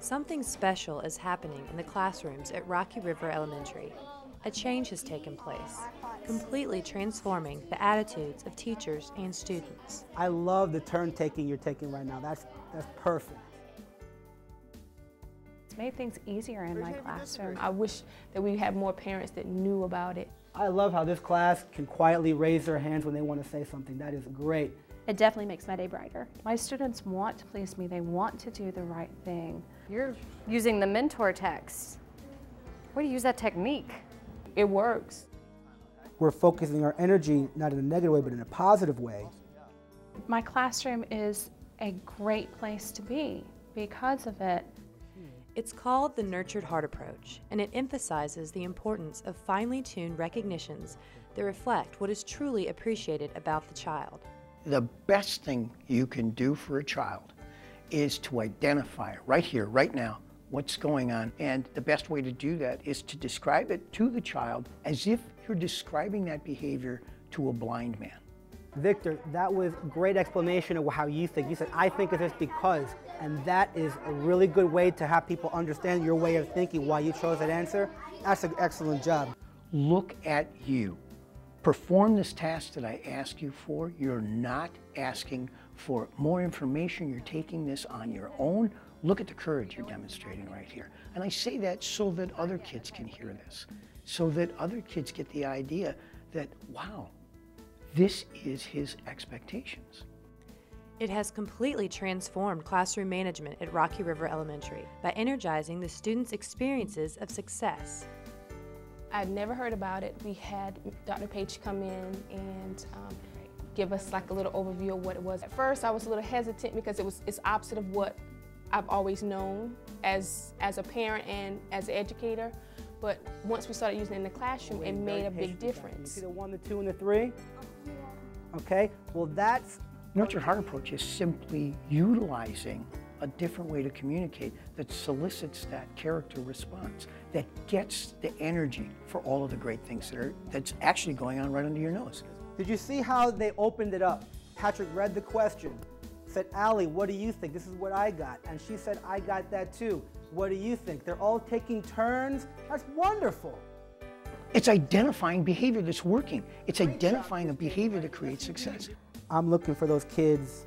Something special is happening in the classrooms at Rocky River Elementary. A change has taken place, completely transforming the attitudes of teachers and students. I love the turn taking you're taking right now. That's perfect. It's made things easier in my classroom. I wish that we had more parents that knew about it. I love how this class can quietly raise their hands when they want to say something. That is great. It definitely makes my day brighter. My students want to please me. They want to do the right thing. You're using the mentor text. Where do you use that technique? It works. We're focusing our energy not in a negative way, but in a positive way. My classroom is a great place to be because of it. It's called the Nurtured Heart Approach, and it emphasizes the importance of finely tuned recognitions that reflect what is truly appreciated about the child. The best thing you can do for a child is to identify right here, right now, what's going on. And the best way to do that is to describe it to the child as if you're describing that behavior to a blind man. Victor, that was a great explanation of how you think. You said, I think of this because, and that is a really good way to have people understand your way of thinking, why you chose that answer. That's an excellent job. Look at you. Perform this task that I asked you for. You're not asking for more information. You're taking this on your own. Look at the courage you're demonstrating right here. And I say that so that other kids can hear this, so that other kids get the idea that, wow, this is his expectations. It has completely transformed classroom management at Rocky River Elementary by energizing the students' experiences of success. I'd never heard about it. We had Dr. Page come in and give us like a little overview of what it was. At first, I was a little hesitant because it's opposite of what I've always known as a parent and as an educator. But once we started using it in the classroom, it made a big difference. You see the 1, the 2, and the 3? Okay, well that's... Nurtured Heart Approach is simply utilizing a different way to communicate that solicits that character response, that gets the energy for all of the great things that's actually going on right under your nose. Did you see how they opened it up? Patrick read the question, said, Allie, what do you think? This is what I got. And she said, I got that too. What do you think? They're all taking turns. That's wonderful. It's identifying behavior that's working. It's identifying a behavior that creates success. I'm looking for those kids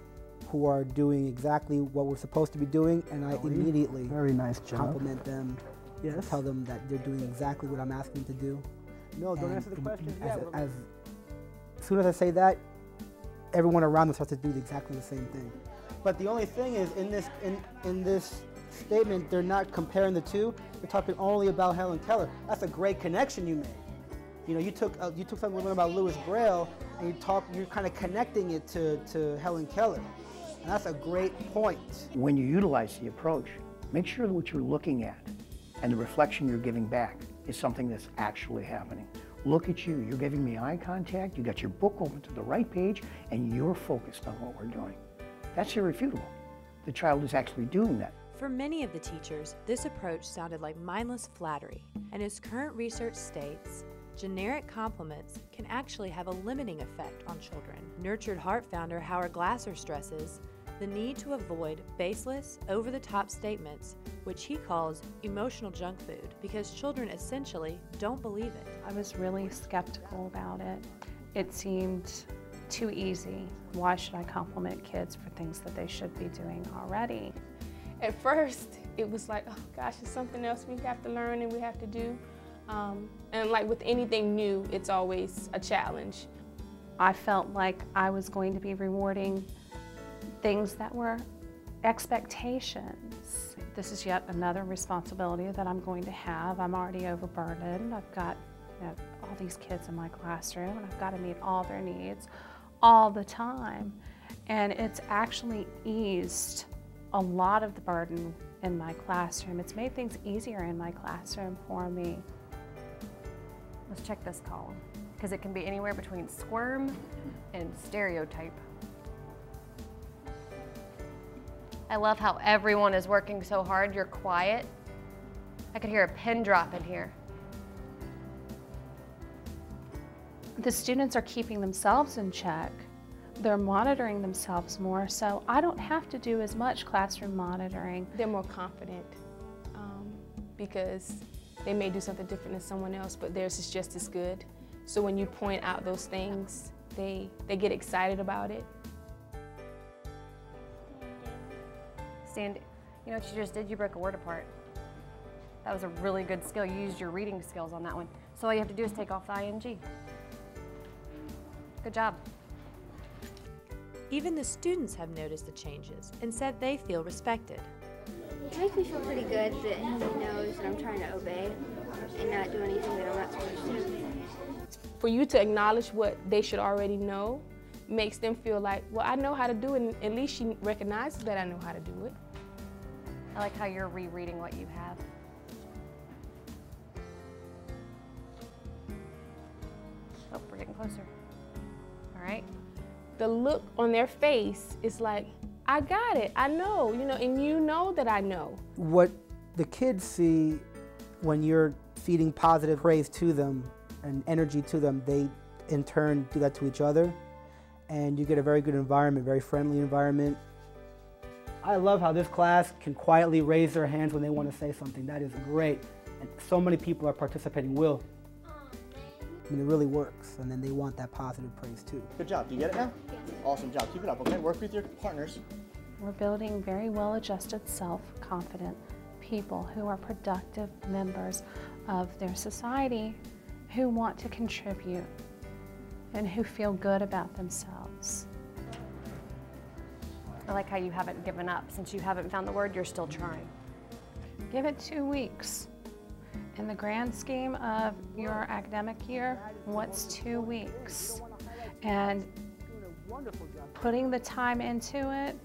who are doing exactly what we're supposed to be doing, and I immediately very nice job. Compliment them. Yes. Tell them that they're doing exactly what I'm asking them to do. No, don't answer the question. As soon as I say that, everyone around them starts to do exactly the same thing. But the only thing is, in this statement, they're not comparing the two. They're talking only about Helen Keller. That's a great connection you made. You know, you took something about Louis Braille, and you're kind of connecting it to Helen Keller. And that's a great point. When you utilize the approach, make sure that what you're looking at and the reflection you're giving back is something that's actually happening. Look at you, you're giving me eye contact, you got your book open to the right page, and you're focused on what we're doing. That's irrefutable. The child is actually doing that. For many of the teachers, this approach sounded like mindless flattery, and as current research states, generic compliments can actually have a limiting effect on children. Nurtured Heart founder Howard Glasser stresses the need to avoid baseless, over-the-top statements, which he calls emotional junk food, because children essentially don't believe it. I was really skeptical about it. It seemed too easy. Why should I compliment kids for things that they should be doing already? At first, it was like, oh gosh, it's something else we have to learn and we have to do. And like with anything new, it's always a challenge. I felt like I was going to be rewarding things that were expectations. This is yet another responsibility that I'm going to have. I'm already overburdened. I've got all these kids in my classroom, and I've got to meet all their needs all the time. And it's actually eased a lot of the burden in my classroom. It's made things easier in my classroom for me. Let's check this column, because it can be anywhere between squirm and stereotype. I love how everyone is working so hard. You're quiet. I could hear a pin drop in here. The students are keeping themselves in check, They're monitoring themselves more, so I don't have to do as much classroom monitoring. They're more confident because they may do something different than someone else, but theirs is just as good. So when you point out those things, they get excited about it. Stand, you know what you just did? You broke a word apart. That was a really good skill. You used your reading skills on that one. So all you have to do is take off the ing. Good job. Even the students have noticed the changes and said they feel respected. It makes me feel pretty good that he knows that I'm trying to obey and not do anything that I'm not supposed to. For you to acknowledge what they should already know makes them feel like, well, I know how to do it, and at least she recognizes that I know how to do it. I like how you're rereading what you have. Oh, we're getting closer. All right. The look on their face is like, I got it, I know, you know, and you know that I know. What the kids see when you're feeding positive praise to them and energy to them, they in turn do that to each other, and you get a very good environment, very friendly environment. I love how this class can quietly raise their hands when they want to say something. That is great, and so many people are participating. Will, I mean, it really works, and then they want that positive praise too. Good job. Do you get it now? Awesome job. Keep it up, okay? Work with your partners. We're building very well-adjusted, self-confident people who are productive members of their society, who want to contribute and who feel good about themselves. I like how you haven't given up. Since you haven't found the word, you're still trying. Give it 2 weeks. In the grand scheme of your academic year, what's 2 weeks? And putting the time into it,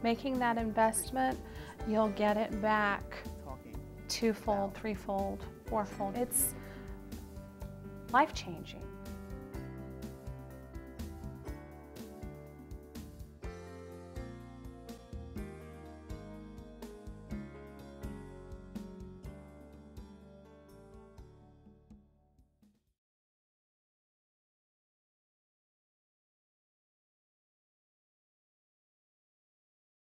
making that investment, you'll get it back twofold, threefold, fourfold. It's life-changing.